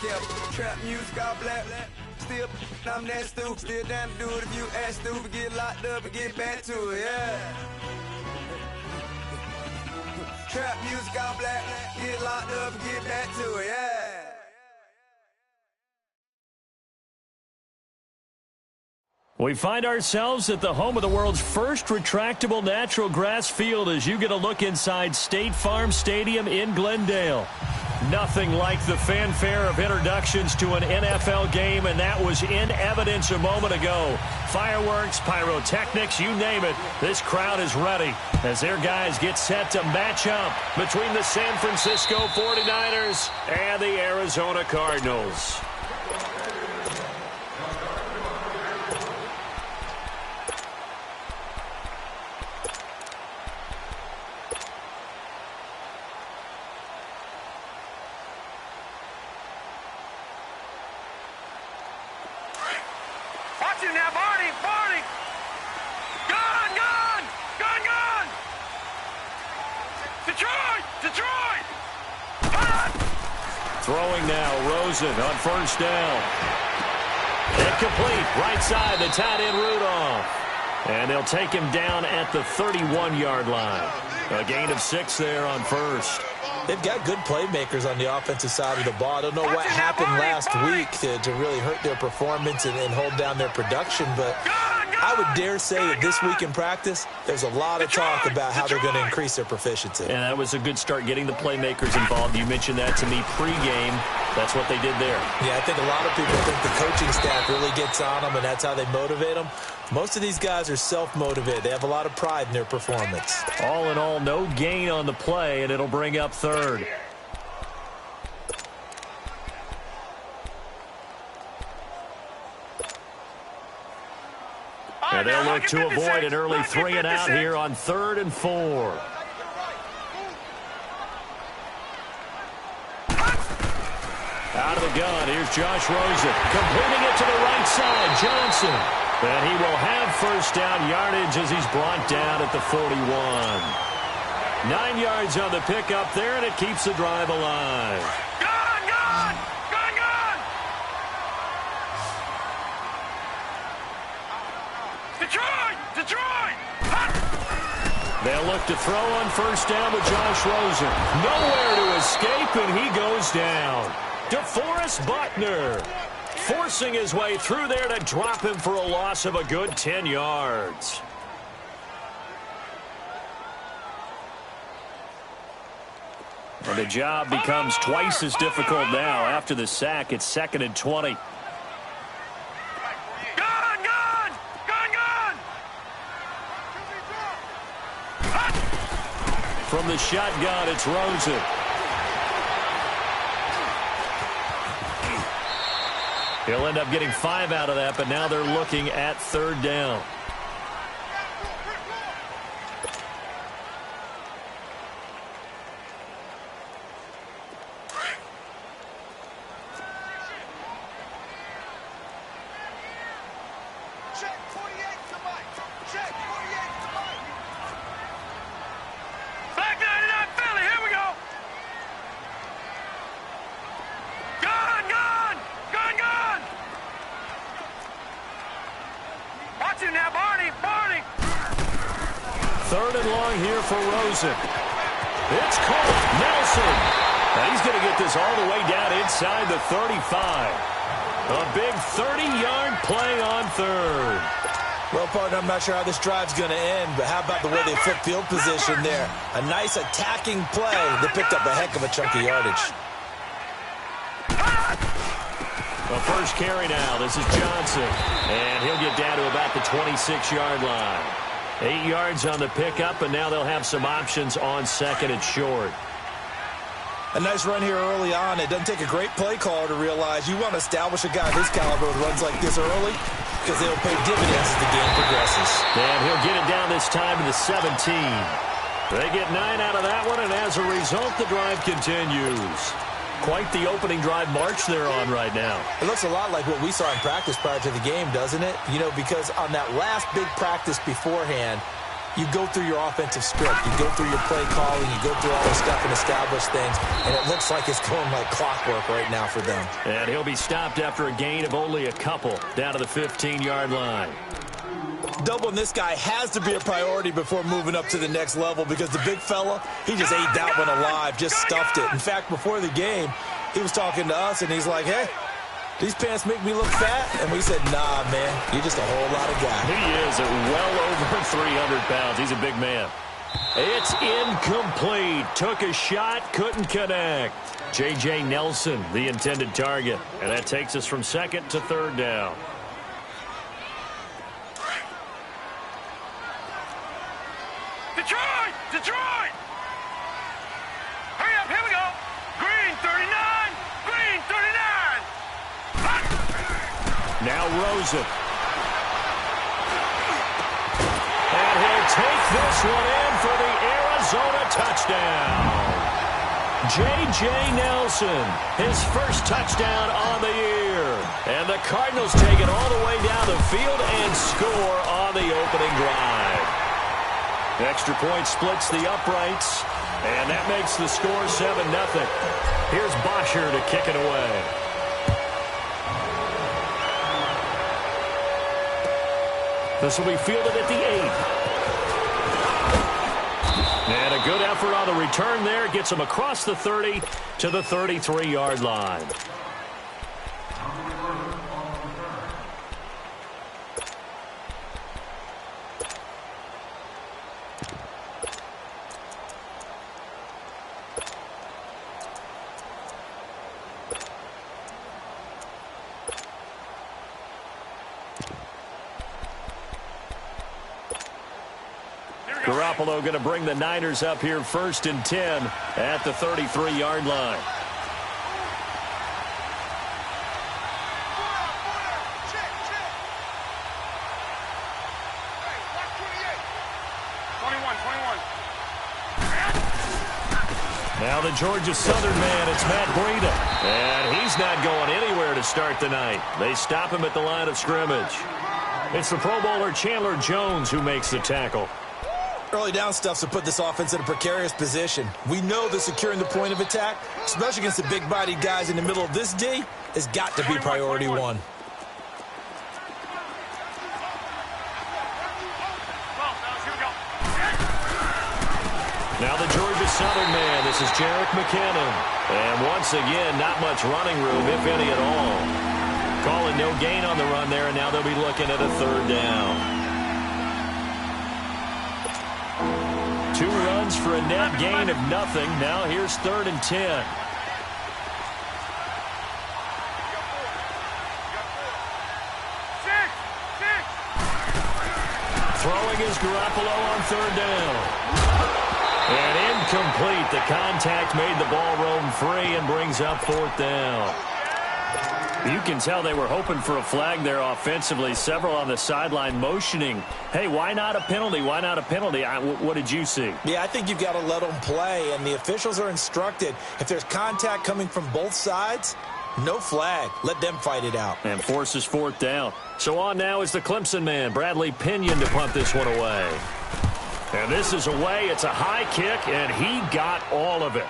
kept trap music all black. Still, I'm that stupid. Still down to do it if you ask stupid. Get locked up and get back to it, yeah. Trap music all black. Get locked up and get back to it, yeah. We find ourselves at the home of the world's first retractable natural grass field as you get a look inside State Farm Stadium in Glendale. Nothing like the fanfare of introductions to an NFL game, and that was in evidence a moment ago. Fireworks, pyrotechnics, you name it. This crowd is ready as their guys get set to match up between the San Francisco 49ers and the Arizona Cardinals. Throwing now, Rosen on first down. Incomplete, right side, the tight end Rudolph. And they'll take him down at the 31-yard line. A gain of 6 there on first. They've got good playmakers on the offensive side of the ball. I don't know what happened last week to really hurt their performance and hold down their production, but I would dare say that this week in practice, there's a lot of talk about how they're going to increase their proficiency. And that was a good start getting the playmakers involved. You mentioned that to me pregame. That's what they did there. Yeah, I think a lot of people think the coaching staff really gets on them, and that's how they motivate them. Most of these guys are self-motivated. They have a lot of pride in their performance. All in all, no gain on the play, and it'll bring up third. And they'll look to avoid an early 3-and-out here on 3rd and 4. Out of the gun, here's Josh Rosen. Completing it to the right side, Johnson. And he will have first down yardage as he's brought down at the 41. 9 yards on the pickup there, and it keeps the drive alive. They'll look to throw on first down with Josh Rosen. Nowhere to escape, and he goes down. DeForest Buckner forcing his way through there to drop him for a loss of a good 10 yards. And the job becomes twice as difficult now after the sack. It's 2nd and 20. From the shotgun, it's Rosen. He'll end up getting 5 out of that, but now they're looking at 3rd down. It's caught. Nelson. And he's going to get this all the way down inside the 35. A big 30-yard play on 3rd. Well, partner, I'm not sure how this drive's going to end, but how about the way they flip field position there? A nice attacking play. They picked up a heck of a chunk of yardage. The first carry now. This is Johnson. And he'll get down to about the 26-yard line. 8 yards on the pickup, and now they'll have some options on 2nd and short. A nice run here early on. It doesn't take a great play caller to realize you want to establish a guy of his caliber with runs like this early because they'll pay dividends as the game progresses. And he'll get it down this time to the 17. They get 9 out of that one, and as a result, the drive continues. Quite the opening drive march they're on right now. It looks a lot like what we saw in practice prior to the game, doesn't it? You know, because on that last big practice beforehand, you go through your offensive script. You go through your play calling. You go through all the stuff and establish things. And it looks like it's going like clockwork right now for them. And he'll be stopped after a gain of only a couple down to the 15-yard line. Doubling this guy has to be a priority before moving up to the next level because the big fella, he just ate that one alive, just stuffed it. In fact, before the game, he was talking to us, and he's like, hey, these pants make me look fat? And we said, nah, man, you're just a whole lot of guy. He is at well over 300 pounds. He's a big man. It's incomplete. Took a shot, couldn't connect. J.J. Nelson, the intended target. And that takes us from second to third down. Detroit! Detroit! Hurry up, here we go! Green 39! Green 39! Now Rosen. And he'll take this one in for the Arizona touchdown. J.J. Nelson, his first touchdown on the year. And the Cardinals take it all the way down the field and score on the opening drive. Extra point splits the uprights, and that makes the score 7-0. Here's Bosher to kick it away. This will be fielded at the 8. And a good effort on the return there. Gets him across the 30 to the 33-yard line. Garoppolo going to bring the Niners up here 1st and 10 at the 33-yard line. Now the Georgia Southern man, it's Matt Breida. And he's not going anywhere to start the night. They stop him at the line of scrimmage. It's the Pro Bowler Chandler Jones who makes the tackle. Early down stuffs to put this offense in a precarious position. We know that securing the point of attack, especially against the big-bodied guys in the middle of this D, has got to be priority one. Now the Georgia Southern man, this is Jerick McKinnon. And once again, not much running room, if any at all. Calling no gain on the run there, and now they'll be looking at a third down. 2 runs for a net gain of nothing. Now here's 3rd and 10. Throwing is Garoppolo on 3rd down. And incomplete. The contact made the ball roam free and brings up 4th down. You can tell they were hoping for a flag there offensively. Several on the sideline motioning, hey, why not a penalty? Why not a penalty? What did you see? Yeah, I think you've got to let them play, and the officials are instructed. If there's contact coming from both sides, no flag. Let them fight it out. And forces 4th down. So on now is the Clemson man, Bradley Pinion, to punt this one away. And this is away. It's a high kick, and he got all of it.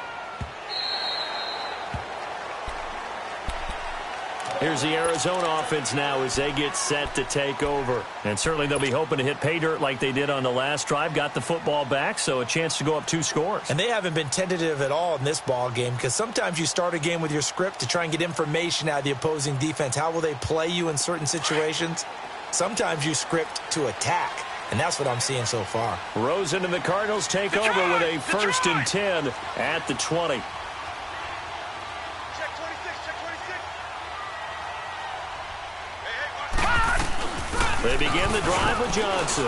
Here's the Arizona offense now as they get set to take over. And certainly they'll be hoping to hit pay dirt like they did on the last drive. Got the football back, so a chance to go up 2 scores. And they haven't been tentative at all in this ball game because sometimes you start a game with your script to try and get information out of the opposing defense. How will they play you in certain situations? Sometimes you script to attack, and that's what I'm seeing so far. Rosen and the Cardinals take over with a 1st and 10 at the 20. They begin the drive with Johnson.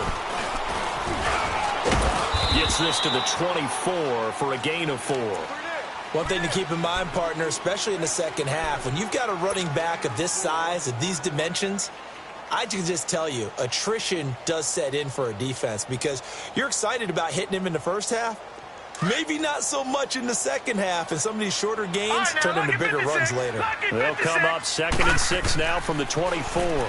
Gets this to the 24 for a gain of 4. One thing to keep in mind, partner, especially in the second half, when you've got a running back of this size, of these dimensions, I can just tell you, attrition does set in for a defense because you're excited about hitting him in the first half. Maybe not so much in the second half, and some of these shorter gains turn into bigger runs later. They'll come up 2nd and 6 now from the 24.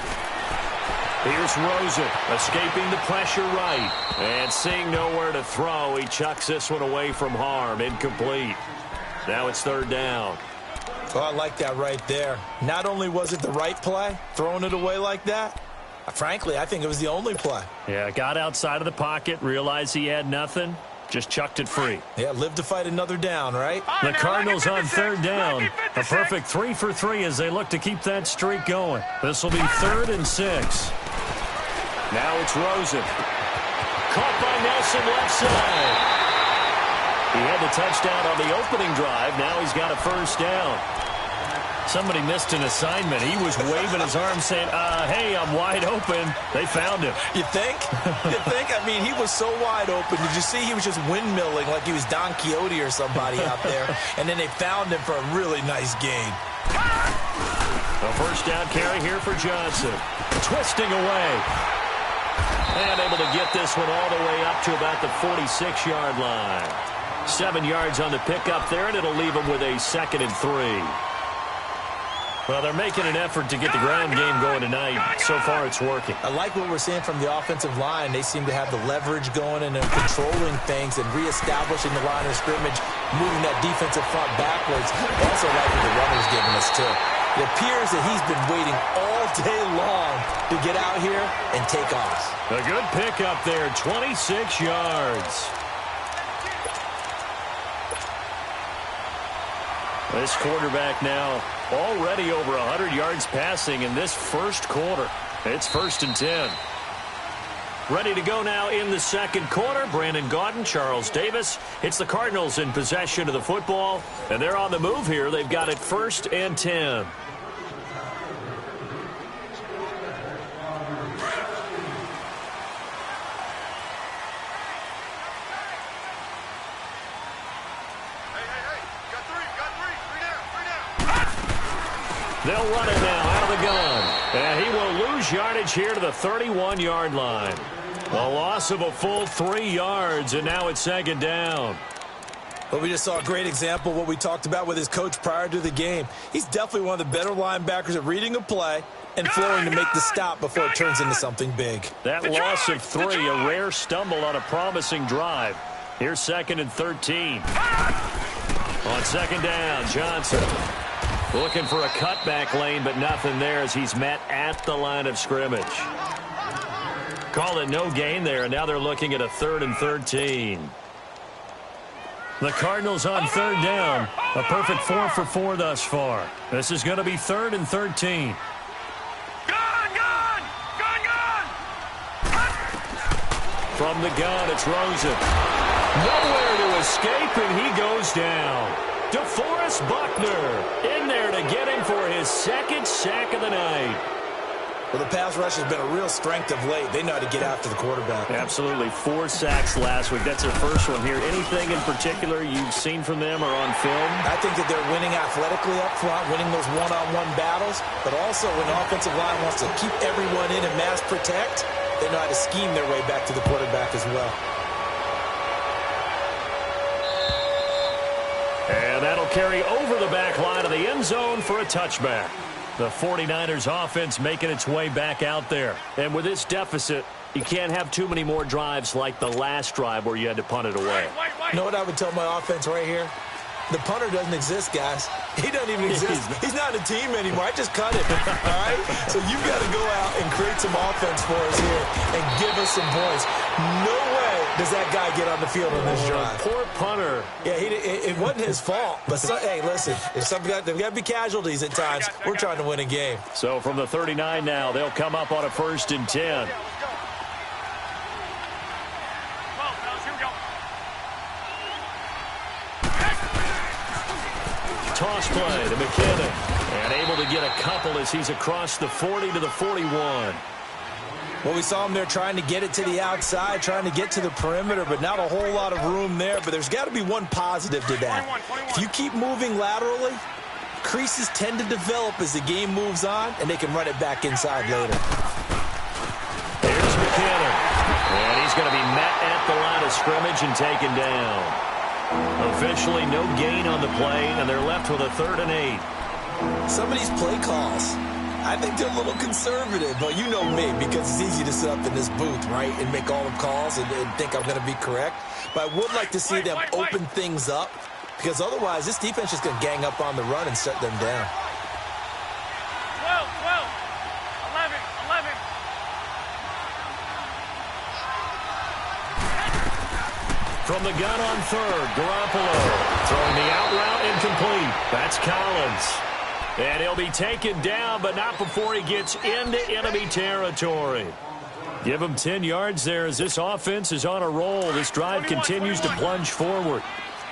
Here's Rosen, escaping the pressure right. And seeing nowhere to throw, he chucks this one away from harm. Incomplete. Now it's third down. Oh, I like that right there. Not only was it the right play, throwing it away like that, frankly, I think it was the only play. Yeah, got outside of the pocket, realized he had nothing, just chucked it free. Yeah, live to fight another down, right? The Cardinals on third down. A perfect 3 for 3 as they look to keep that streak going. This will be 3rd and 6. Now it's Rosen. Caught by Nelson left side. He had the touchdown on the opening drive. Now he's got a first down. Somebody missed an assignment. He was waving his arm saying, hey, I'm wide open. They found him. You think? You think? I mean, he was so wide open. Did you see he was just windmilling like he was Don Quixote or somebody out there? And then they found him for a really nice gain. A first down carry here for Johnson. Twisting away. And able to get this one all the way up to about the 46-yard line. 7 yards on the pickup there, and it'll leave them with a 2nd and 3. Well, they're making an effort to get the ground game going tonight. So far, it's working. I like what we're seeing from the offensive line. They seem to have the leverage going and they're controlling things and reestablishing the line of scrimmage, moving that defensive front backwards. I also like what the runner's giving us, too. It appears that he's been waiting all day long to get out here and take off. A good pickup there, 26 yards. This quarterback now already over 100 yards passing in this first quarter. It's 1st and 10. Ready to go now in the second quarter. Brandon Gaudin, Charles Davis. It's the Cardinals in possession of the football, and they're on the move here. They've got it 1st and 10. They'll run it now out of the gun. And he will lose yardage here to the 31-yard line. A loss of a full 3 yards, and now it's 2nd down. Well, we just saw a great example of what we talked about with his coach prior to the game. He's definitely one of the better linebackers at reading a play and flowing to make the stop before it turns into something big. That loss of 3, a rare stumble on a promising drive. Here's 2nd and 13. On 2nd down, Johnson. Looking for a cutback lane, but nothing there as he's met at the line of scrimmage. Call it no gain there, and now they're looking at a 3rd and 13. The Cardinals on 3rd down. A perfect 4 for 4 thus far. This is going to be 3rd and 13. From the gun, it's Rosen. Nowhere to escape, and he goes down. DeForest Buckner in there to get him for his 2nd sack of the night. Well, the pass rush has been a real strength of late. They know how to get after the quarterback. Absolutely. 4 sacks last week. That's their first one here. Anything in particular you've seen from them or on film? I think that they're winning athletically up front, winning those one-on-one battles, but also when the offensive line wants to keep everyone in and mass protect, they know how to scheme their way back to the quarterback as well. And that'll carry over the back line of the end zone for a touchback. The 49ers offense making its way back out there. And with this deficit, you can't have too many more drives like the last drive where you had to punt it away. You know what I would tell my offense right here? The punter doesn't exist, guys. He doesn't even exist. He's not a team anymore. I just cut him, all right? So you've got to go out and create some offense for us here and give us some points. No way does that guy get on the field on this drive. Poor punter. Yeah, it wasn't his fault. But, hey, listen, if there's got to be casualties at times. We're trying to win a game. So from the 39 now, they'll come up on a 1st and 10. Toss play to McKinnon. And able to get a couple as he's across the 40 to the 41. Well, we saw him there trying to get it to the outside, trying to get to the perimeter, but not a whole lot of room there. But there's got to be one positive to that. If you keep moving laterally, creases tend to develop as the game moves on, and they can run it back inside later. Here's McKinnon. And he's going to be met at the line of scrimmage and taken down. Officially no gain on the play, and they're left with a 3rd and 8. Some of these play calls, I think they're a little conservative, but you know me, because it's easy to sit up in this booth, right, and make all the calls and think I'm going to be correct. But I would like to see them open things up, because otherwise this defense is going to gang up on the run and shut them down. 12, 11, 11. From the gun on third, Garoppolo throwing the out route incomplete. That's Collins. And he'll be taken down, but not before he gets into enemy territory. Give him 10 yards there as this offense is on a roll. This drive continues to plunge forward.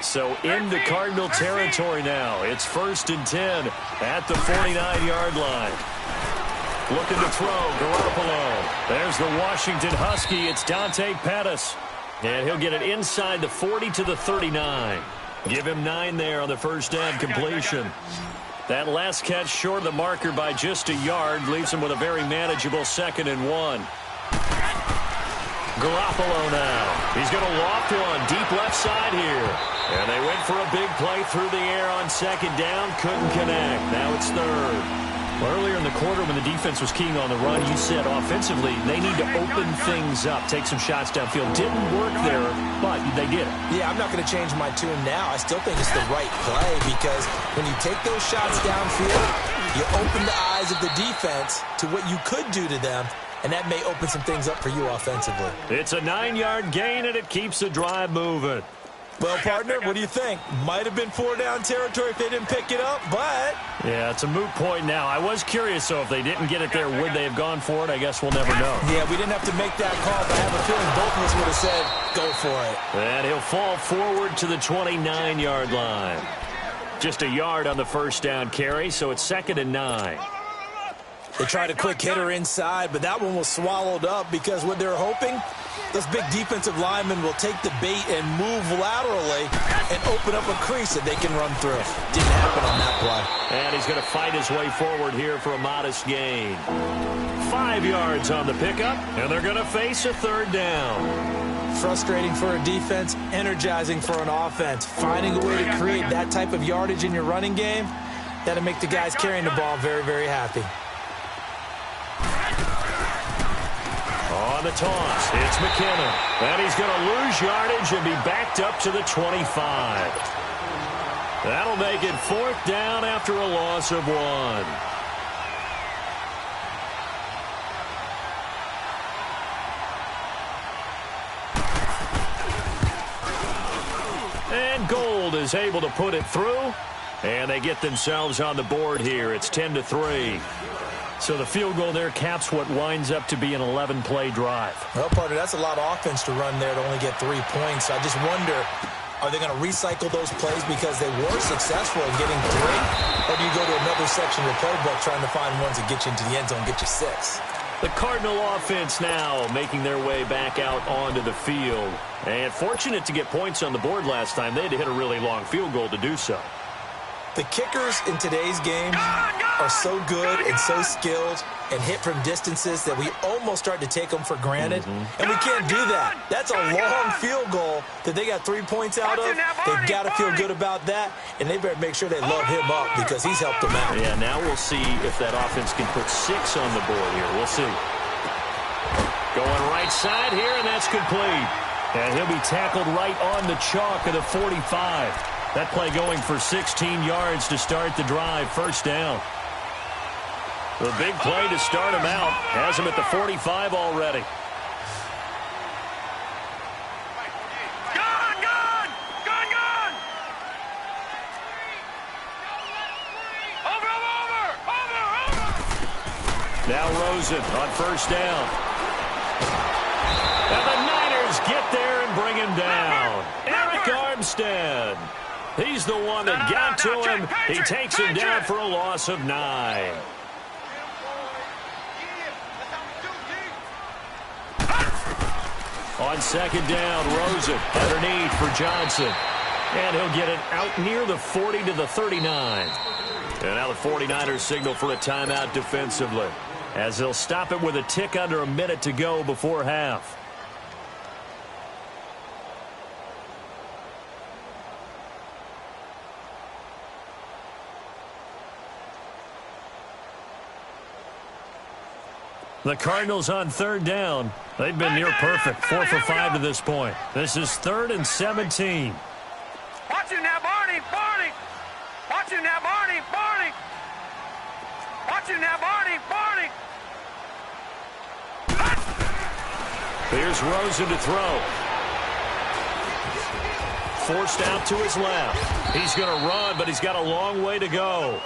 So into Cardinal territory now. It's 1st and 10 at the 49-yard line. Looking to throw, Garoppolo. There's the Washington Husky. It's Dante Pettis. And he'll get it inside the 40 to the 39. Give him 9 there on the first down completion. That last catch short of the marker by just a yard leaves him with a very manageable 2nd and 1. Garoppolo now. He's going to loft one deep left side here. And they went for a big play through the air on 2nd down. Couldn't connect. Now it's 3rd. Earlier in the quarter when the defense was keying on the run, you said offensively they need to open things up, take some shots downfield. Didn't work there, but they did it. Yeah, I'm not going to change my tune now. I still think it's the right play because when you take those shots downfield, you open the eyes of the defense to what you could do to them, and that may open some things up for you offensively. It's a 9-yard gain, and it keeps the drive moving. Well, partner, what do you think? Might have been 4-down territory if they didn't pick it up, but... Yeah, it's a moot point now. I was curious, though, if they didn't get it there, would they have gone for it? I guess we'll never know. Yeah, we didn't have to make that call, but I have a feeling both of us would have said, go for it. And he'll fall forward to the 29-yard line. Just a yard on the first down carry, so it's 2nd and 9. They tried a quick hitter inside, but that one was swallowed up because what they're hoping, this big defensive lineman will take the bait and move laterally and open up a crease that they can run through. Didn't happen on that play. And he's going to fight his way forward here for a modest gain. 5 yards on the pickup, and they're going to face a 3rd down. Frustrating for a defense, energizing for an offense. Finding a way to create that type of yardage in your running game, that'll make the guys carrying the ball very, very happy. On the toss, it's McKinnon. And he's going to lose yardage and be backed up to the 25. That'll make it 4th down after a loss of 1. And Gold is able to put it through. And they get themselves on the board here. It's 10-3. So the field goal there caps what winds up to be an 11-play drive. Well, partner, that's a lot of offense to run there to only get 3 points. I just wonder, are they going to recycle those plays because they were successful in getting 3? Or do you go to another section of the playbook trying to find ones that get you into the end zone and get you 6? The Cardinal offense now making their way back out onto the field. And fortunate to get points on the board last time. They had to hit a really long field goal to do so. The kickers in today's game are so good and so skilled and hit from distances that we almost start to take them for granted. And we can't do that. That's a long field goal that they got 3 points out of. They've got to feel good about that, and they better make sure they love him up because he's helped them out. Yeah, now we'll see if that offense can put 6 on the board here. We'll see. Going right side here, and that's complete. And he'll be tackled right on the chalk of the 45. That play going for 16 yards to start the drive. 1st down. The big play to start him out. Has him at the 45 already. Gun! Gun! Gun! Gun! Over! Now Rosen on 1st down. And the Niners get there and bring him down. Eric Armstead. He's the one that got to him. He takes him down for a loss of 9. On 2nd down, Rosen underneath for Johnson. And he'll get it out near the 40 to the 39. And now the 49ers signal for a timeout defensively, as they'll stop it with a tick under a minute to go before half. The Cardinals on third down. They've been near perfect, 4 for 5 to this point. This is 3rd and 17. Watch him now, Barney. Barney. Watch him now, Barney. Barney. Watch him now, Barney. Barney. Here's Rosen to throw. Forced out to his left. He's going to run, but he's got a long way to go.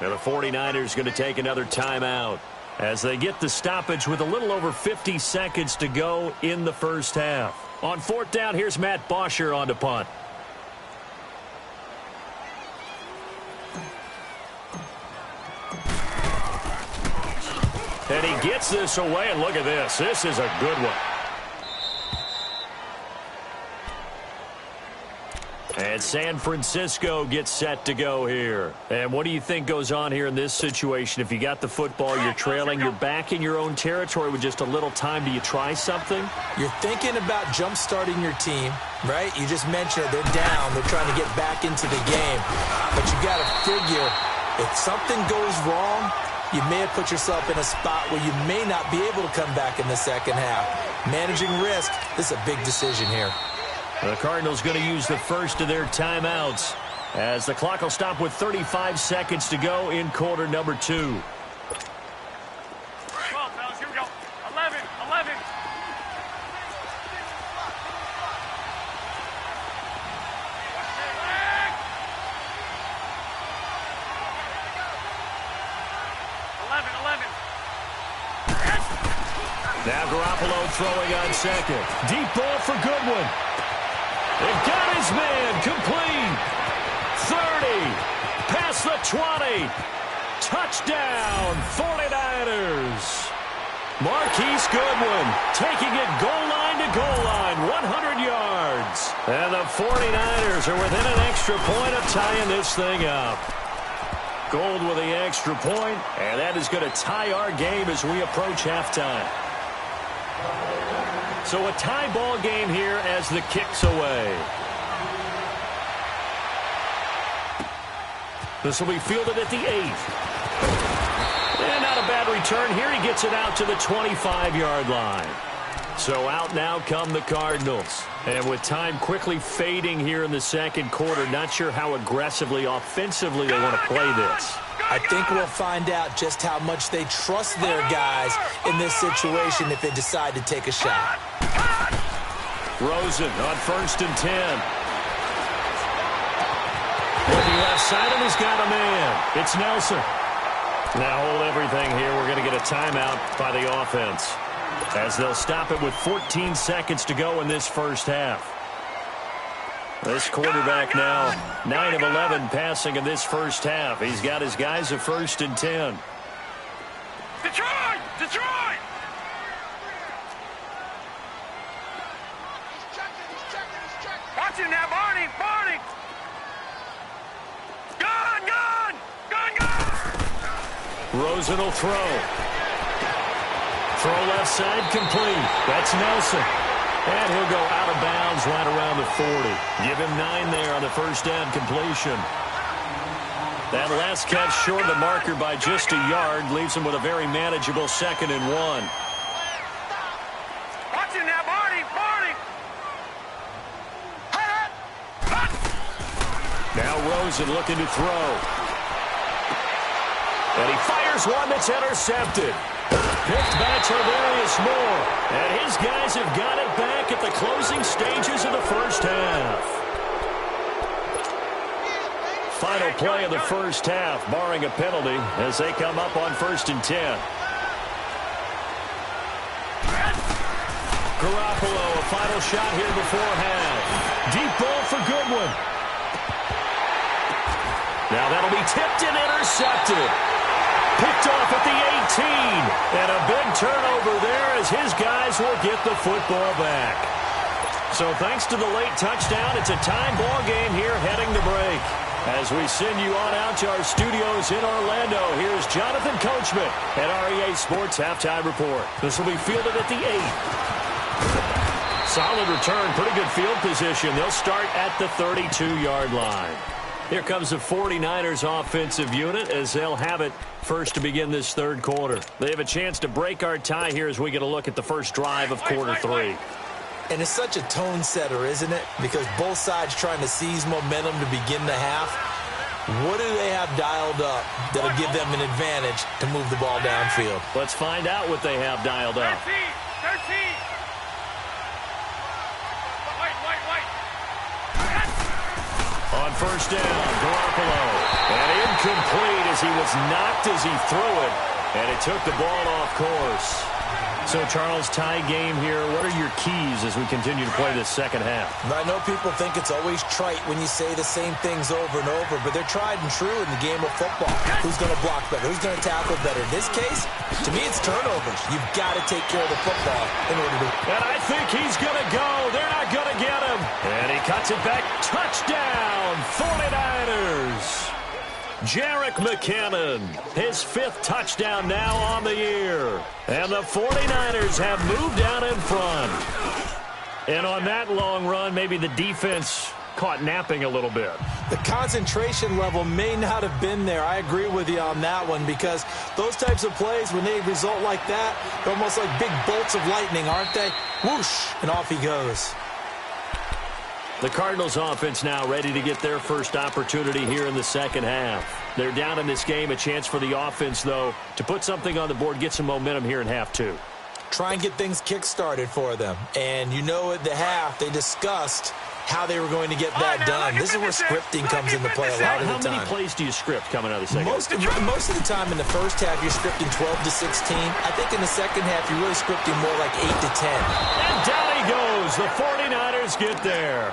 And the 49ers going to take another timeout as they get the stoppage with a little over 50 seconds to go in the first half. On 4th down, here's Matt Bosher on to punt. And he gets this away, and look at this. This is a good one. And San Francisco gets set to go here. And what do you think goes on here in this situation? If you got the football, you're trailing, you're back in your own territory with just a little time. Do you try something? You're thinking about jump-starting your team, right? You just mentioned they're down. They're trying to get back into the game. But you got to figure if something goes wrong, you may have put yourself in a spot where you may not be able to come back in the second half. Managing risk, this is a big decision here. The Cardinals going to use the first of their timeouts as the clock will stop with 35 seconds to go in quarter number 2. 12, fellas, here we go. 11, 11. Now Garoppolo throwing on second. Deep ball for Goodwin. It got his man complete. 30. Past the 20. Touchdown, 49ers. Marquise Goodwin taking it goal line to goal line, 100 yards. And the 49ers are within an extra point of tying this thing up. Gold with the extra point, and that is going to tie our game as we approach halftime. So a tie ball game here as the kick's away. This will be fielded at the 8th. And not a bad return here. He gets it out to the 25-yard line. So out now come the Cardinals. And with time quickly fading here in the second quarter, not sure how aggressively, offensively they want to play this. I think we'll find out just how much they trust their guys in this situation if they decide to take a shot. Rosen on 1st and 10. With the left side, and he's got a man. It's Nelson. Now hold everything here. We're going to get a timeout by the offense as they'll stop it with 14 seconds to go in this first half. This quarterback now 9 of 11 passing in this first half. He's got his guys at 1st and 10. Detroit! Detroit! Watch him now, Barney! Barney! Gun! Gun! Gun! Gun! Rosen will throw. Throw left side complete. That's Nelson. And he'll go out of bounds right around the 40. Give him 9 there on the first down completion. That last catch short of the marker by just a yard leaves him with a very manageable 2nd and 1. Watch him now, Barney! Barney! Now Rosen looking to throw. And he fires one that's intercepted. Picked by Tarvarius Moore. And his guys have got it back at the closing stages of the first half. Final play of the first half, barring a penalty, as they come up on 1st and 10. Garoppolo, a final shot here before half. Deep ball for Goodwin. Now that'll be tipped and intercepted. Picked off at the 18. And a big turnover there as his guys will get the football back. So thanks to the late touchdown, it's a time ball game here heading to break. As we send you on out to our studios in Orlando, here's Jonathan Coachman at REA Sports Halftime Report. This will be fielded at the 8. Solid return, pretty good field position. They'll start at the 32-yard line. Here comes the 49ers offensive unit as they'll have it first to begin this third quarter. They have a chance to break our tie here as we get a look at the first drive of quarter three. And it's such a tone setter, isn't it? Because both sides trying to seize momentum to begin the half. What do they have dialed up that'll give them an advantage to move the ball downfield? Let's find out what they have dialed up. 13. On first down, Garoppolo. And incomplete as he was knocked as he threw it. And it took the ball off course. So, Charles, tie game here. What are your keys as we continue to play this second half? I know people think it's always trite when you say the same things over and over, but they're tried and true in the game of football. Who's going to block better? Who's going to tackle better? In this case, to me, it's turnovers. You've got to take care of the football in order to... And I think he's going to go. They're not going to get him. And he cuts it back. Touchdown, 49ers. Jerick McKinnon, his 5th touchdown now on the year. And the 49ers have moved out in front. And on that long run, maybe the defense caught napping a little bit. The concentration level may not have been there. I agree with you on that one because those types of plays, when they result like that, they're almost like big bolts of lightning, aren't they? Whoosh, and off he goes. The Cardinals offense now ready to get their first opportunity here in the second half. They're down in this game. A chance for the offense, though, to put something on the board, get some momentum here in half two. Try and get things kick-started for them. And you know at the half, they discussed how they were going to get that done. This is where scripting comes into play a lot of the time. How many plays do you script coming out of the second half? Most of the time in the first half, you're scripting 12 to 16. I think in the second half, you're really scripting more like 8 to 10. And down he goes. The 49ers get there.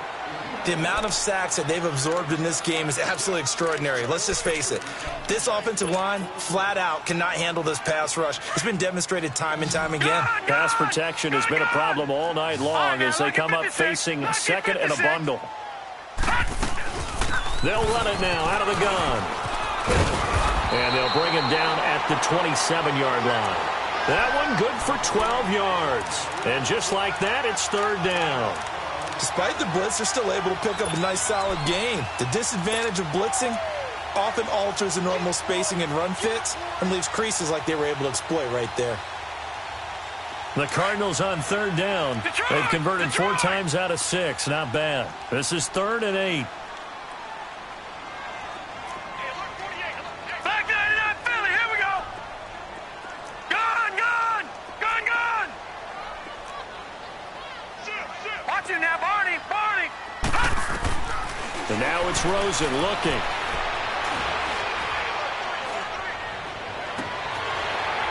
The amount of sacks that they've absorbed in this game is absolutely extraordinary. Let's just face it. This offensive line, flat out, cannot handle this pass rush. It's been demonstrated time and time again. Pass protection has been a problem all night long as they come up facing second and a bundle. They'll run it now out of the gun. And they'll bring him down at the 27-yard line. That one good for 12 yards. And just like that, it's third down. Despite the blitz, they're still able to pick up a nice, solid gain. The disadvantage of blitzing often alters the normal spacing and run fits and leaves creases like they were able to exploit right there. The Cardinals on third down. They've converted 4 times out of 6. Not bad. This is 3rd and 8. And now it's Rosen looking.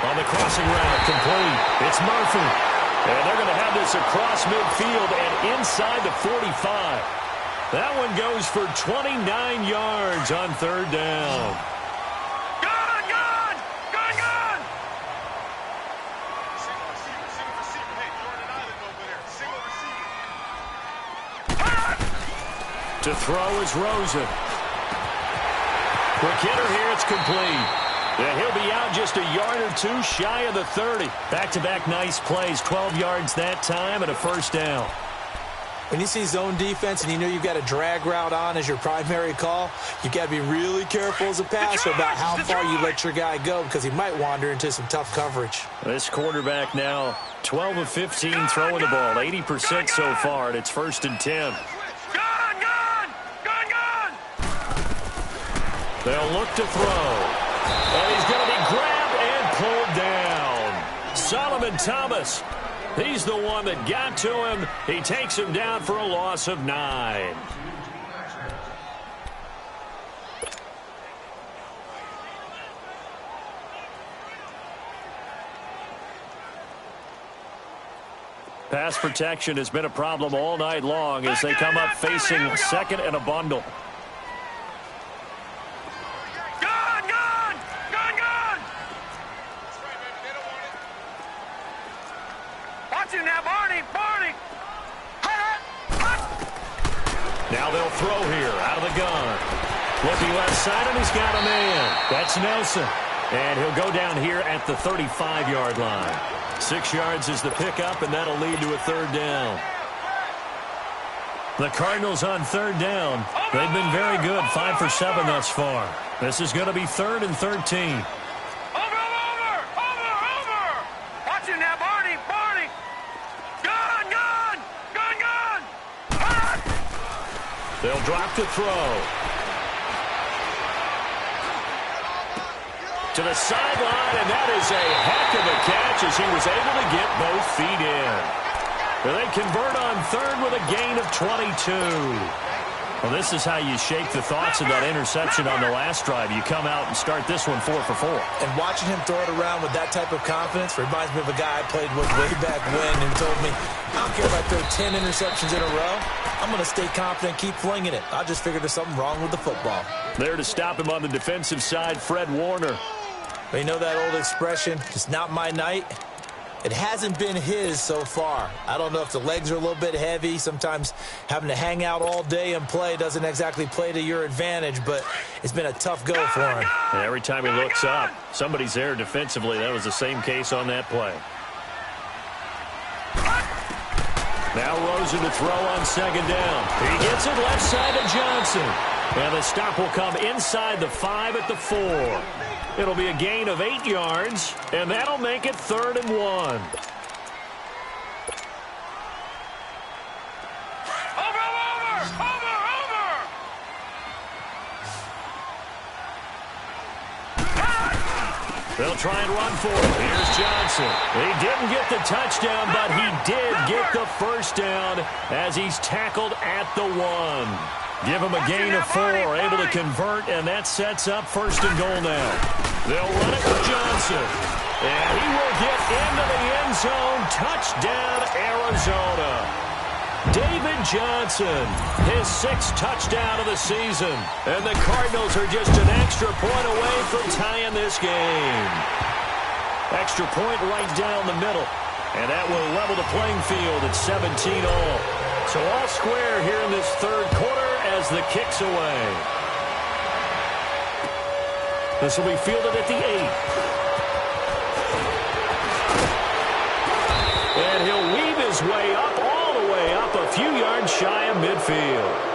On the crossing route, complete. It's Murphy. And they're going to have this across midfield and inside the 45. That one goes for 29 yards on third down. To throw is Rosen. Quick hitter here, it's complete. Yeah, he'll be out just a yard or 2 shy of the 30. Back-to-back nice plays, 12 yards that time and a first down. When you see zone defense and you know you've got a drag route on as your primary call, you've got to be really careful as a passer about how far you let your guy go because he might wander into some tough coverage. This quarterback now 12 of 15 throwing the ball, 80% so far, and it's 1st and 10. They'll look to throw. And he's going to be grabbed and pulled down. Solomon Thomas. He's the one that got to him. He takes him down for a loss of 9. Pass protection has been a problem all night long as they come up facing second and a bundle. Now they'll throw here out of the gun. Looking left side, and he's got a man. That's Nelson. And he'll go down here at the 35-yard line. 6 yards is the pickup, and that'll lead to a third down. The Cardinals on third down. They've been very good, 5 for 7 thus far. This is going to be 3rd and 13. Over! Watch him now, Barney! Gun! They'll drop to throw. To the sideline, and that is a heck of a catch as he was able to get both feet in. And they convert on 3rd with a gain of 22. Well, this is how you shake the thoughts of that interception on the last drive. You come out and start this one 4 for 4. And watching him throw it around with that type of confidence reminds me of a guy I played with way back when who told me, I don't care if I throw 10 interceptions in a row. I'm going to stay confident, keep flinging it. I just figured there's something wrong with the football. There to stop him on the defensive side, Fred Warner. But you know that old expression, it's not my night? It hasn't been his so far. I don't know if the legs are a little bit heavy. Sometimes having to hang out all day and play doesn't exactly play to your advantage, but it's been a tough go for him. And every time he looks up, somebody's there defensively. That was the same case on that play. Now Rosen to throw on 2nd down. He gets it left side to Johnson. And the stop will come inside the 5 at the 4. It'll be a gain of 8 yards, and that'll make it 3rd and 1. Over! They'll try and run for it. Here's Johnson. He didn't get the touchdown, but he did get the first down as he's tackled at the 1. Give him a gain of 4, able to convert, and that sets up 1st and goal now. They'll run it with Johnson. And he will get into the end zone. Touchdown, Arizona. David Johnson, his 6th touchdown of the season. And the Cardinals are just an extra point away from tying this game. Extra point right down the middle. And that will level the playing field at 17 all. So all square here in this 3rd quarter as the kick's away. This will be fielded at the 8. And he'll weave his way up, all the way up, a few yards shy of midfield.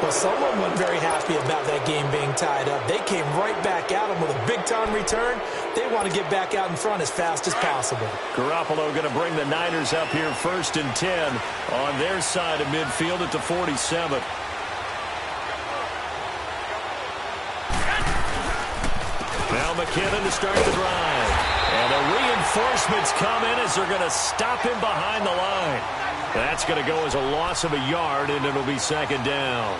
Well, someone wasn't very happy about that game being tied up. They came right back at him with a big-time return. They want to get back out in front as fast as possible. Garoppolo going to bring the Niners up here 1st and 10 on their side of midfield at the 47. Now McKinnon to start the drive. And the reinforcements come in as they're going to stop him behind the line. That's going to go as a loss of a yard, and it'll be 2nd down.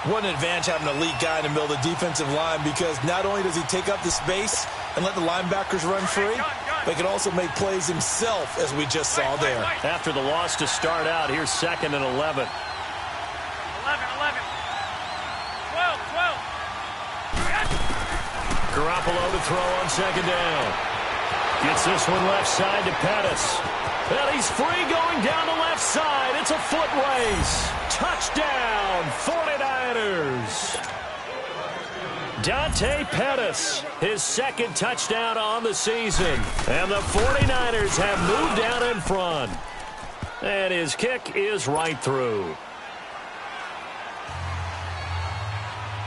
What an advantage having an elite guy in the middle of the defensive line, because not only does he take up the space and let the linebackers run free, but he can also make plays himself, as we just saw there. After the loss to start out, here's 2nd and 11. 11. 12. Garoppolo to throw on 2nd down. Gets this one left side to Pettis. And he's free going down the left side. It's a foot race. Touchdown, 49ers. Dante Pettis, his 2nd touchdown on the season. And the 49ers have moved down in front. And his kick is right through.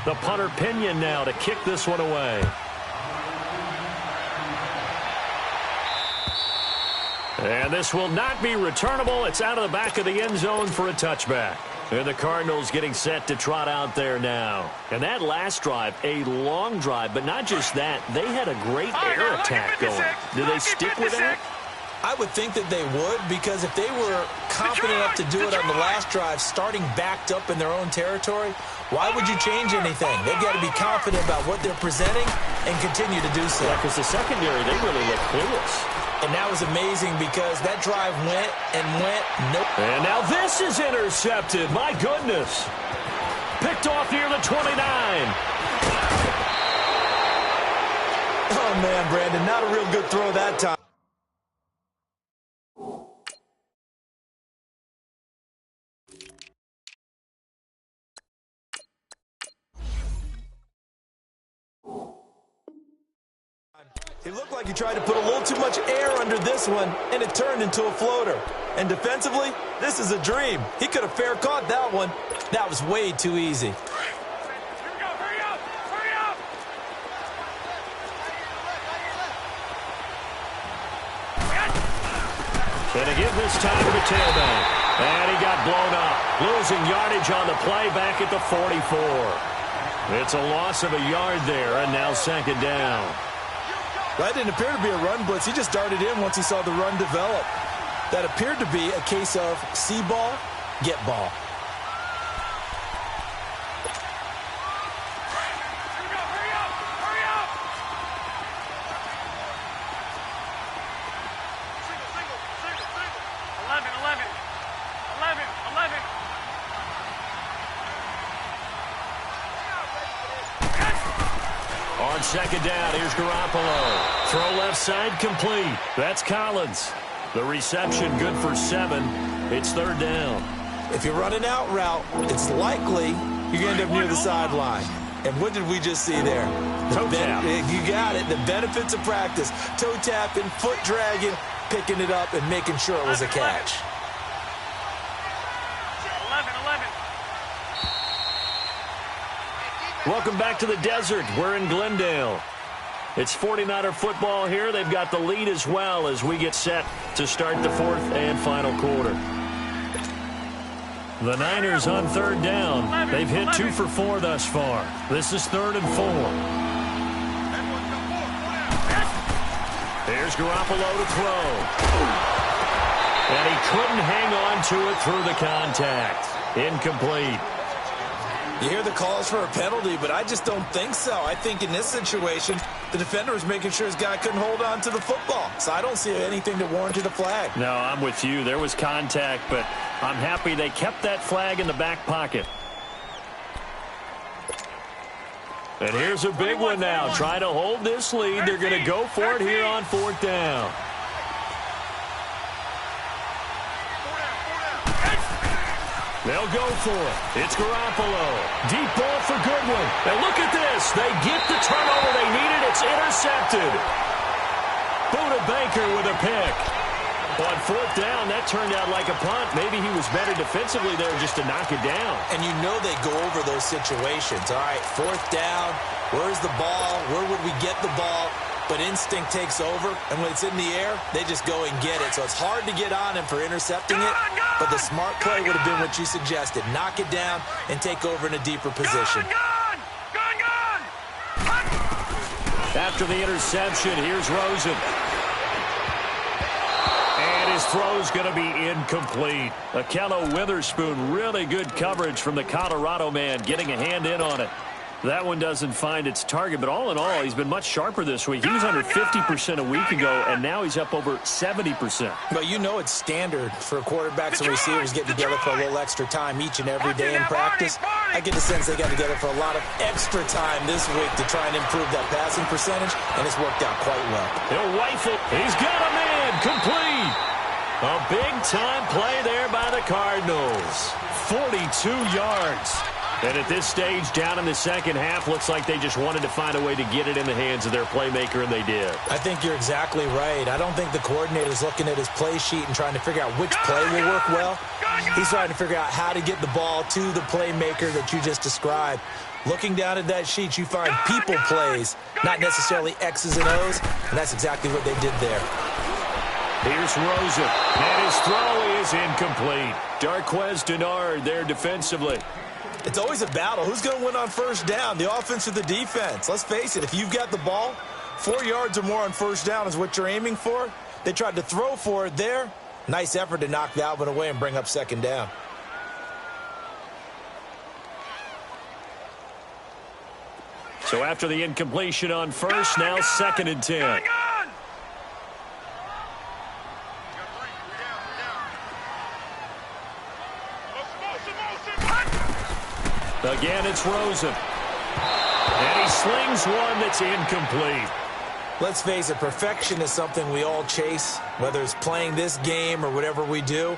The punter Pinion now to kick this one away. And this will not be returnable. It's out of the back of the end zone for a touchback. And the Cardinals getting set to trot out there now. And that last drive, a long drive, but not just that. They had a great air attack going. Do they stick with that? I would think that they would, because if they were confident enough to do it on the last drive, starting backed up in their own territory, why would you change anything? They've got to be confident about what they're presenting and continue to do so. Yeah, because the secondary, they really look clueless. And that was amazing because that drive went and went. Nope. And now this is intercepted. My goodness. Picked off near the 29. Oh, man, Brandon, not a real good throw that time. It looked like he tried to put a little too much air under this one, and it turned into a floater. And defensively, this is a dream. He could have fair caught that one. That was way too easy. Gonna give this time to the tailback. And he got blown up. Losing yardage on the play back at the 44. It's a loss of a yard there, and now second down. That didn't appear to be a run blitz. He just darted in once he saw the run develop. That appeared to be a case of see ball, get ball. On second down, here's Garoppolo. Throw left side complete. That's Collins. The reception good for 7. It's third down. If you're running out route, it's likely you're going to end up near the sideline. And what did we just see there? Toe tap. You got it. The benefits of practice. Toe tapping, foot dragging, picking it up, and making sure it was a catch. 11. Welcome back to the desert. We're in Glendale. It's 49er football here. They've got the lead as well as we get set to start the fourth and final quarter. The Niners on third down. They've hit 2 for 4 thus far. This is 3rd and 4. There's Garoppolo to throw. And he couldn't hang on to it through the contact. Incomplete. You hear the calls for a penalty, but I just don't think so. I think in this situation, the defender was making sure his guy couldn't hold on to the football. So I don't see anything that warranted a flag. No, I'm with you. There was contact, but I'm happy they kept that flag in the back pocket. And here's a big one now. Trying to hold this lead. They're going to go for it here on 4th down. They'll go for it. It's Garoppolo. Deep ball for Goodwin. And look at this. They get the turnover they needed. It's intercepted. Buda Baker with a pick. On 4th down, that turned out like a punt. Maybe he was better defensively there just to knock it down. And you know they go over those situations. All right, 4th down. Where's the ball? Where would we get the ball? But instinct takes over, and when it's in the air, they just go and get it. So it's hard to get on him for intercepting it, but the smart play would have been what you suggested. Knock it down and take over in a deeper position. After the interception, here's Rosen. And his throw's going to be incomplete. Akello Witherspoon, really good coverage from the Colorado man, getting a hand in on it. That one doesn't find its target, but all in all, he's been much sharper this week. He was under 50% a week ago, and now he's up over 70%. But you know it's standard for quarterbacks and receivers getting together for a little extra time each and every day in practice. I get the sense they got together for a lot of extra time this week to try and improve that passing percentage, and it's worked out quite well. He'll rifle. He's got him in. Complete. A big-time play there by the Cardinals. 42 yards. And at this stage, down in the second half, looks like they just wanted to find a way to get it in the hands of their playmaker, and they did. I think you're exactly right. I don't think the coordinator's looking at his play sheet and trying to figure out which play will work well. He's trying to figure out how to get the ball to the playmaker that you just described. Looking down at that sheet, you find people plays, not necessarily X's and O's, and that's exactly what they did there. Here's Rosen, and his throw is incomplete. Darqueze Dennard there defensively. It's always a battle. Who's going to win on 1st down, the offense or the defense? Let's face it, if you've got the ball, 4 yards or more on 1st down is what you're aiming for. They tried to throw for it there. Nice effort to knock that one away and bring up 2nd down. So after the incompletion on 1st, now 2nd and 10. Again, it's Rosen. And he slings one that's incomplete. Let's face it, perfection is something we all chase, whether it's playing this game or whatever we do.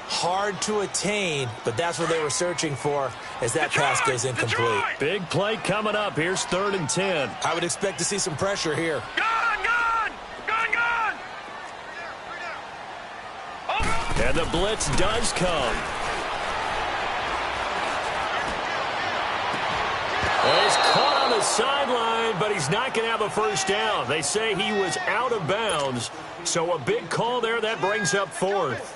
Hard to attain, but that's what they were searching for as that pass goes incomplete. Big play coming up. Here's 3rd and 10. I would expect to see some pressure here. And the blitz does come. He's caught on the sideline, but he's not going to have a first down. They say he was out of bounds, so a big call there. That brings up fourth.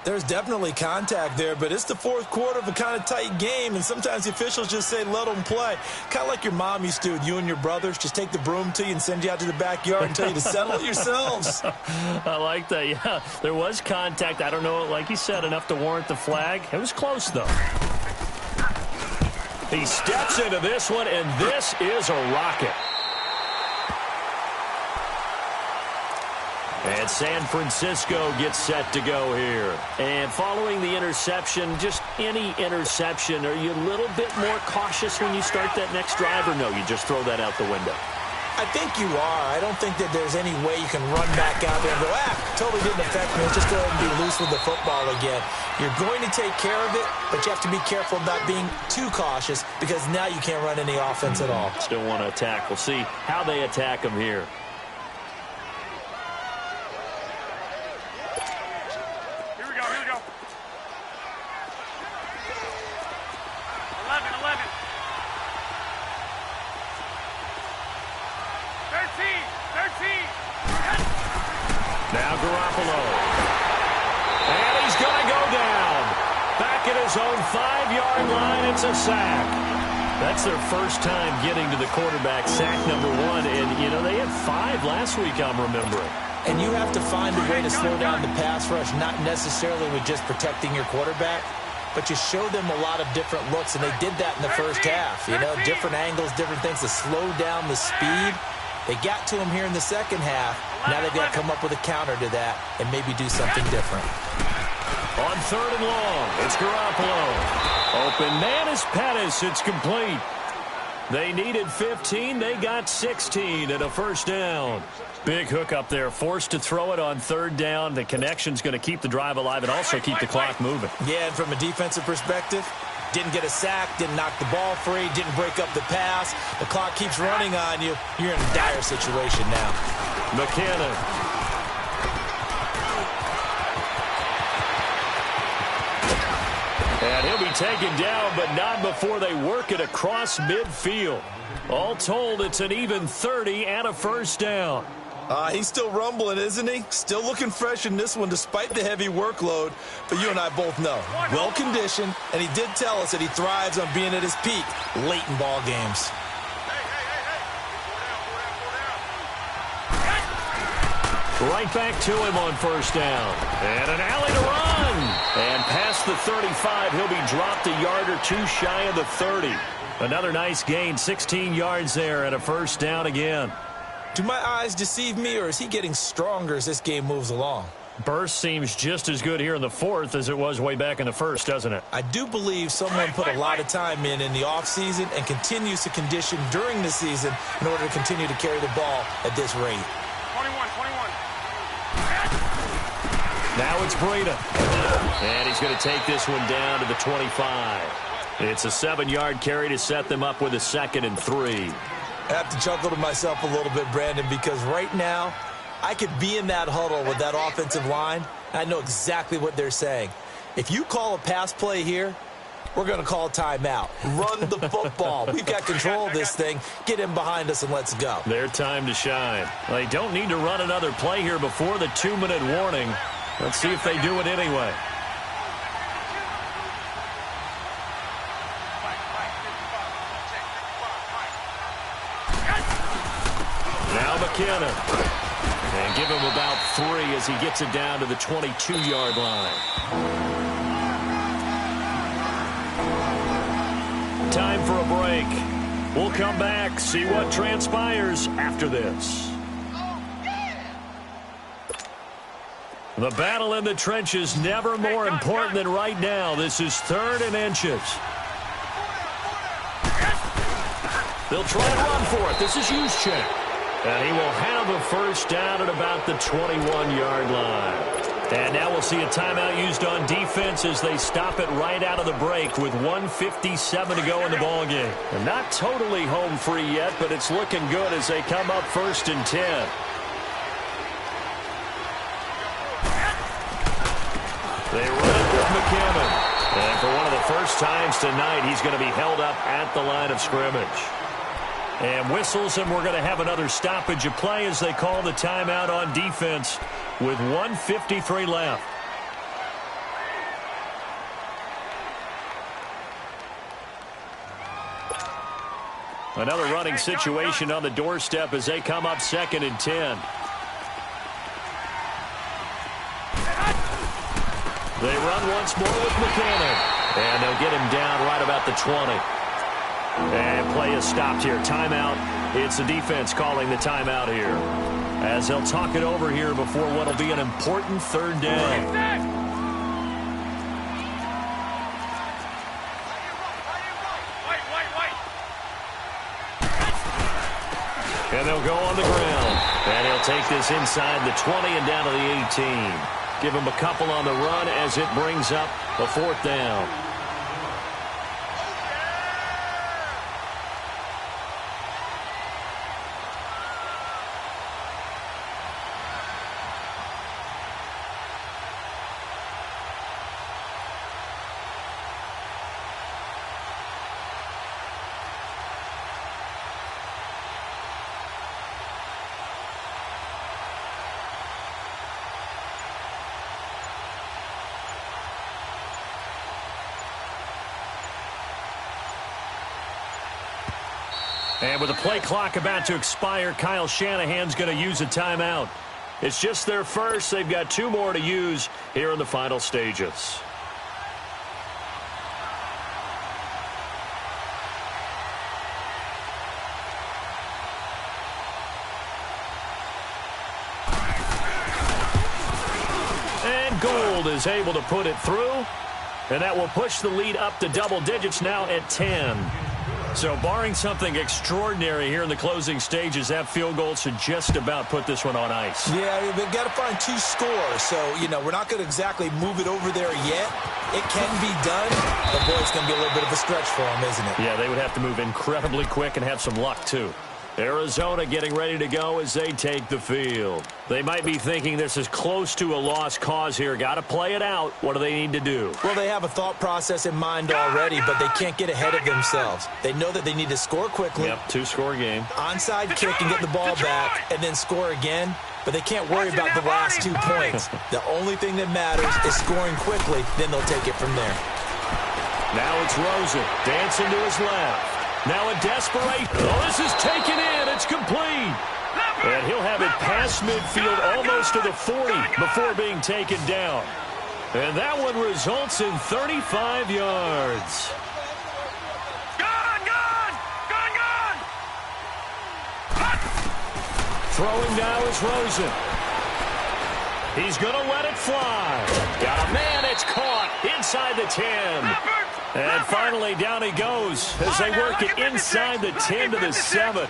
There's definitely contact there, but it's the fourth quarter of a kind of tight game, and sometimes the officials just say, let them play. Kind of like your mom used to with you and your brothers. Just take the broom to you and send you out to the backyard and tell you to settle it yourselves. I like that, yeah. There was contact. I don't know, like you said, enough to warrant the flag. It was close, though. He steps into this one, and this is a rocket. And San Francisco gets set to go here. And following the interception, just any interception, are you a little bit more cautious when you start that next drive, or no, you just throw that out the window? I think you are. I don't think that there's any way you can run back out there and go, totally didn't affect me. Let's just go ahead and be loose with the football again. You're going to take care of it, but you have to be careful about being too cautious because now you can't run any offense at all. Still want to attack. We'll see how they attack him here. Now Garoppolo. And he's going to go down. Back at his own 5-yard line, it's a sack. That's their first time getting to the quarterback, sack number 1. And, you know, they had 5 last week, I'm remembering. And you have to find a way to slow down the pass rush, not necessarily with just protecting your quarterback, but you show them a lot of different looks, and they did that in the first half. You know, different angles, different things to slow down the speed. They got to him here in the second half. Now they've got to come up with a counter to that and maybe do something different. On 3rd and long, it's Garoppolo. Open man is Pettis. It's complete. They needed 15. They got 16 and a first down. Big hook up there. Forced to throw it on 3rd down. The connection's going to keep the drive alive and also keep the clock moving. Yeah, and from a defensive perspective, didn't get a sack, didn't knock the ball free, didn't break up the pass. The clock keeps running on you. You're in a dire situation now. McKinnon. And he'll be taken down, but not before they work it across midfield. All told, it's an even 30 and a first down. He's still rumbling, isn't he? Still looking fresh in this one despite the heavy workload. But you and I both know, well-conditioned, and he did tell us that he thrives on being at his peak late in ball games. Right back to him on first down. And an alley to run. And past the 35, he'll be dropped a yard or two shy of the 30. Another nice gain, 16 yards there and a first down again. Do my eyes deceive me, or is he getting stronger as this game moves along? Burst seems just as good here in the 4th as it was way back in the 1st, doesn't it? I do believe someone put a lot of time in the offseason and continues to condition during the season in order to continue to carry the ball at this rate. 21. Now it's Breida. And he's going to take this one down to the 25. It's a 7-yard carry to set them up with a 2nd and 3. I have to chuckle to myself a little bit, Brandon, because right now I could be in that huddle with that offensive line, and I know exactly what they're saying. If you call a pass play here, we're going to call timeout. Run the football. We've got control of this thing. Get in behind us and let's go. Their time to shine. They don't need to run another play here before the 2-minute warning. Let's see if they do it anyway. Now McKinnon. And give him about 3 as he gets it down to the 22-yard line. Time for a break. We'll come back, see what transpires after this. The battle in the trenches never more important than right now. This is 3rd and inches. They'll try and run for it. This is Juszczyk. And he will have a first down at about the 21-yard line. And now we'll see a timeout used on defense as they stop it right out of the break with 1:57 to go in the ballgame. And not totally home free yet, but it's looking good as they come up 1st and 10. They run it with McKinnon. And for one of the first times tonight he's going to be held up at the line of scrimmage. And whistles, and we're going to have another stoppage of play as they call the timeout on defense with 1:53 left. Another running situation on the doorstep as they come up 2nd and 10. They run once more with McCannon. And they'll get him down right about the 20. And play is stopped here. Timeout. It's the defense calling the timeout here, as they'll talk it over here before what will be an important 3rd down. And they'll go on the ground. And he'll take this inside the 20 and down to the 18. Give him a couple on the run as it brings up a 4th down. And with the play clock about to expire, Kyle Shanahan's going to use a timeout. It's just their first. They've got 2 more to use here in the final stages. And Gould is able to put it through. And that will push the lead up to double digits now at 10. So barring something extraordinary here in the closing stages, that field goal should just about put this one on ice. Yeah, we've got to find 2 scores. So, we're not going to exactly move it over there yet. It can be done, but boy, it's going to be a little bit of a stretch for them, isn't it? Yeah, they would have to move incredibly quick and have some luck, too. Arizona getting ready to go as they take the field. They might be thinking this is close to a lost cause here. Got to play it out. What do they need to do? Well, they have a thought process in mind already, but they can't get ahead of themselves. They know that they need to score quickly. Yep, 2-score game. Onside kick and get the ball back and then score again. But they can't worry about the last 2 points. The only thing that matters is scoring quickly. Then they'll take it from there. Now it's Rosen dancing to his left. Now a desperation. Oh, this is taken in. It's complete. And he'll have it past midfield almost to the 40 before being taken down. And that one results in 35 yards. Throwing now is Rosen. He's going to let it fly. Got a man. It's caught inside the 10. And finally, down he goes as they work it inside the 10 to the 7.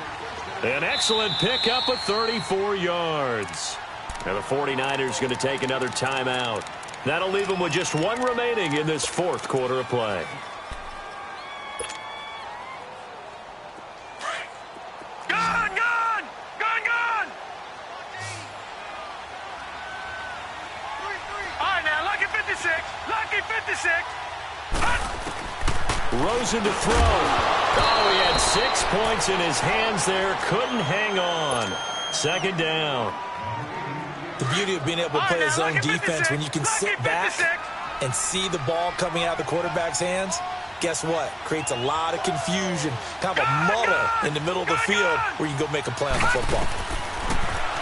An excellent pickup of 34 yards. And the 49ers going to take another timeout. That'll leave them with just 1 remaining in this 4th quarter of play. Rosen to throw. Oh, he had 6 points in his hands there. Couldn't hang on. 2nd down. The beauty of being able to play a zone defense when you can sit back and see the ball coming out of the quarterback's hands, guess what? Creates a lot of confusion, kind of a muddle in the middle of the field where you can go make a play on the football.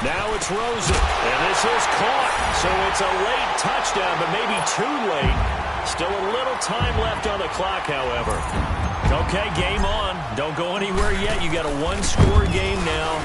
Now it's Rosen, and this is caught. So it's a late touchdown, but maybe too late. Still a little time left on the clock, however. Okay, game on. Don't go anywhere yet. You got a 1-score game now.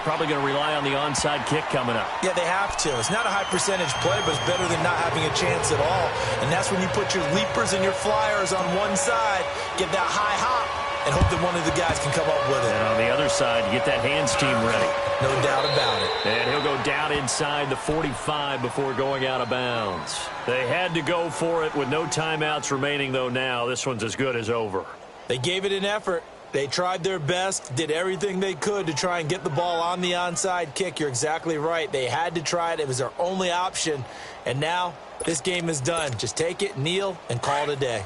Probably going to rely on the onside kick coming up. Yeah, they have to. It's not a high percentage play, but it's better than not having a chance at all. And that's when you put your leapers and your flyers on one side, get that high hop, and hope that one of the guys can come up with it. And on the other side, you get that hands team ready. No doubt about it. And he'll go down inside the 45 before going out of bounds. They had to go for it with no timeouts remaining, though, now. This one's as good as over. They gave it an effort. They tried their best, did everything they could to try and get the ball on the onside kick. You're exactly right. They had to try it. It was their only option. And now this game is done. Just take it, kneel, and call it a day.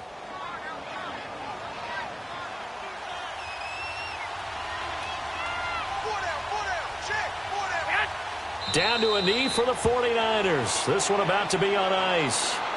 Down to a knee for the 49ers. This one about to be on ice.